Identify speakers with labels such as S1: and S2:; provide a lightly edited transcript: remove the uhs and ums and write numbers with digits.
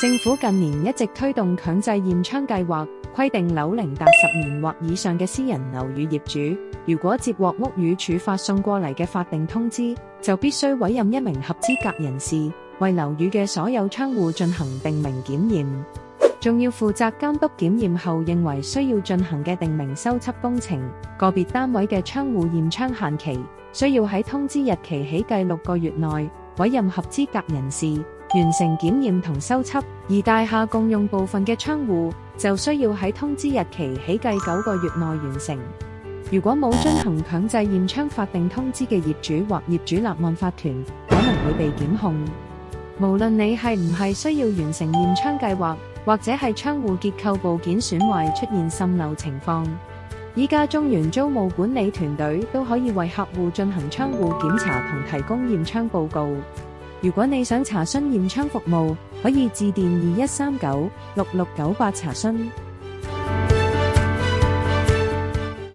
S1: 政府近年一直推動強制驗窗計劃，規定樓齡達10年或以上嘅私人樓宇業主，如果接獲屋宇署發送過嚟嘅法定通知，就必須委任一名合資格人士，為樓宇嘅所有窗戶進行定名檢驗，仲要負責監督檢驗後認為需要進行嘅定名修葺工程。個別單位嘅窗戶驗窗限期，需要喺通知日期起計6個月內，委任合資格人士完成檢驗同修葺，而大廈共用部分嘅窗戶就需要喺通知日期起計9個月內完成。如果冇遵行強制驗窗法定通知嘅業主或業主立案法團，可能會被檢控。無論你係唔係需要完成驗窗計劃，或者係窗戶結構部件損壞出現滲漏情況，依家中原租務管理團隊都可以為客戶進行窗戶檢查同提供驗窗報告。如果你想查詢驗窗服務，可以致電2139-6698查詢。